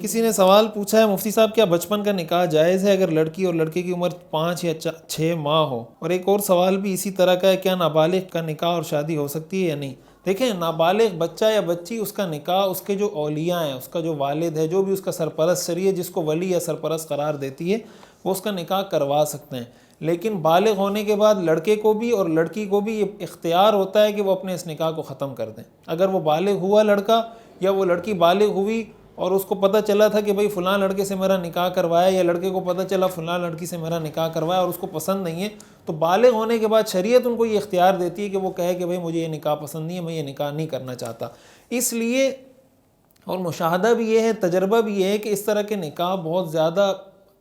کسی نے سوال پوچھا ہے مفتی صاحب کیا بچپن کا نکاح جائز ہے اگر لڑکی اور لڑکے کی عمر 5 یا 6 ماہ ہو؟ اور ایک اور سوال بھی اسی طرح کا ہے، کیا نابالغ کا نکاح اور شادی ہو سکتی ہے یا نہیں؟ دیکھیں، نابالغ بچہ یا بچی، اس کا نکاح اس کے جو اولیاء ہیں، اس کا جو والد ہے، جو بھی اس کا سرپرست شریعت جس کو ولی یا سرپرست قرار دیتی ہے، وہ اس کا نکاح کروا سکتے ہیں۔ لیکن بالغ ہونے کے بعد لڑکے کو بھی اور لڑکی کو بھی یہ اختیار ہوتا ہے کہ وہ اپنے اس نکاح کو ختم کر دیں۔ اگر وہ بالغ ہوا لڑکا یا وہ لڑکی بالغ ہوئی اور اس کو پتہ چلا تھا کہ بھئی فلاں لڑکے سے میرا نکاح کروایا، یا لڑکے کو پتہ چلا فلاں لڑکی سے میرا نکاح کروایا اور اس کو پسند نہیں ہے، تو بالغ ہونے کے بعد شریعت ان کو یہ اختیار دیتی ہے کہ وہ کہے کہ بھئی مجھے یہ نکاح پسند نہیں ہے، میں یہ نکاح نہیں کرنا چاہتا۔ اس لیے، اور مشاہدہ بھی یہ ہے، تجربہ بھی یہ ہے کہ اس طرح کے نکاح بہت زیادہ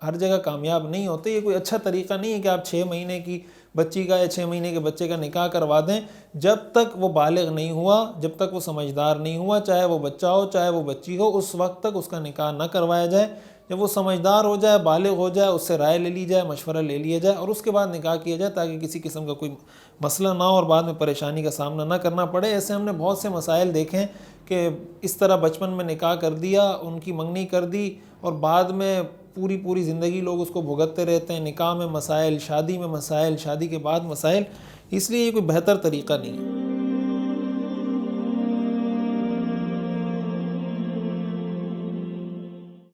ہر جگہ کامیاب نہیں ہوتے۔ یہ کوئی اچھا طریقہ نہیں ہے کہ آپ 6 مہینے کی بچی کا یا 6 مہینے کے بچے کا نکاح کروا دیں جب تک وہ بالغ نہیں ہوا، جب تک وہ سمجھدار نہیں ہوا، چاہے وہ بچہ ہو چاہے وہ بچی ہو، اس وقت تک اس کا نکاح نہ کروایا جائے۔ جب وہ سمجھدار ہو جائے، بالغ ہو جائے، اس سے رائے لے لی جائے، مشورہ لے لیا جائے اور اس کے بعد نکاح کیا جائے، تاکہ کسی قسم کا کوئی مسئلہ نہ ہو اور بعد میں پریشانی کا سامنا نہ کرنا پڑے۔ ایسے ہم نے بہت سے مسائل دیکھے ہیں کہ اس طرح بچپن میں نکاح کر دیا، ان کی منگنی کر دی اور بعد میں پوری زندگی لوگ اس کو بھگتتے رہتے ہیں۔ نکاح میں مسائل، شادی میں مسائل، شادی کے بعد مسائل، اس لیے یہ کوئی بہتر طریقہ نہیں ہے۔